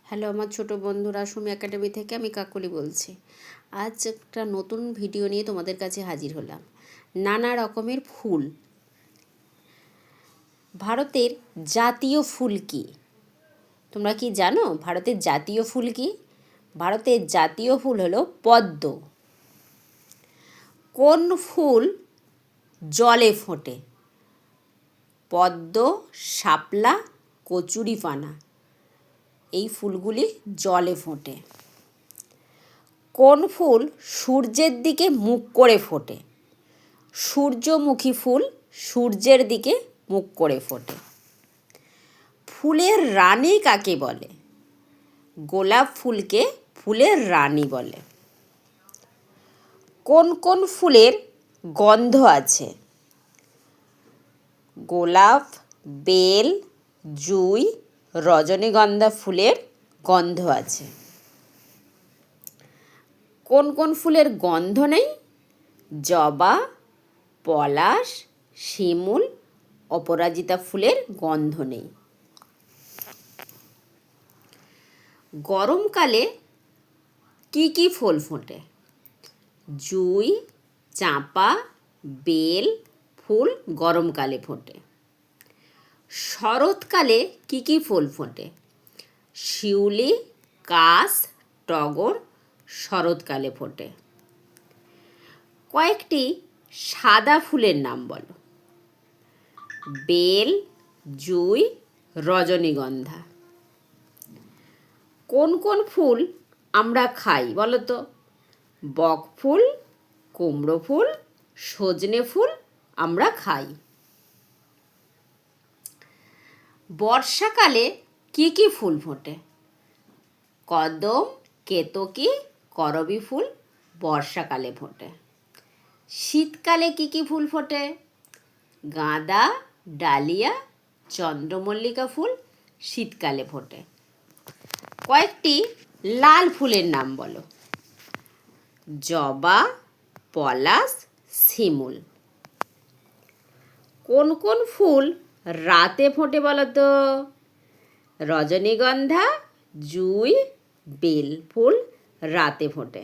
Hello আমার ছোট বন্ধুরা, সুমি একাডেমি থেকে আমি কাকলি বলছি। আজ একটা নতুন ভিডিও নিয়ে তোমাদের কাছে হাজির হলাম। নানা রকমের ফুল। ভারতের জাতীয় ফুল কি তোমরা কি জানো? ভারতের জাতীয় ফুল কি? ভারতের জাতীয় ফুল হলো পদ্ম। কোন ফুল জলে ফোটে? পদ্ম, শাপলা, কচুরিপানা, এই ফুলগুলি জলে ফোটে। কোন ফুল সূর্যের দিকে মুখ করে ফোটে? সূর্যমুখী ফুল সূর্যের দিকে মুখ করে ফোটে। ফুলের রানী কাকে বলে? গোলাপ ফুলকে ফুলের রানী বলে। কোন কোন ফুলের গন্ধ আছে? গোলাপ, বেল, জুঁই, রজনীগন্ধা ফুলের গন্ধ আছে। কোন কোন ফুলের গন্ধ নেই? জবা, পলাশ, শিমুল, অপরাজিতা ফুলের গন্ধ নেই। গরমকালে কি কি ফুল ফোটে? জুঁই, চাঁপা, বেল ফুল গরমকালে ফোটে। শরৎকালে কি কি ফুল ফোটে? শিউলি, কাশ, টগর শরৎকালে ফোটে। কয়েকটি সাদা ফুলের নাম বলো। বেল, জুঁই, রজনীগন্ধা। কোন কোন ফুল আমরা খাই বলো তো? বক ফুল, কুমড়ো ফুল, সজনে ফুল আমরা খাই। বর্ষাকালে কি কি ফুল ফোটে? কদম, কেতকী, করবী ফুল বর্ষাকালে ফোটে। শীতকালে কি কি ফুল ফোটে? গাঁদা, ডালিয়া, চন্দ্রমল্লিকা ফুল শীতকালে ফোটে। কয়েকটি লাল ফুলের নাম বলো। জবা, পলাশ, শিমুল। কোন কোন ফুল রাতে ফোটে বলো তো? রজনীগন্ধা, জুঁই, বেল ফুল রাতে ফোটে।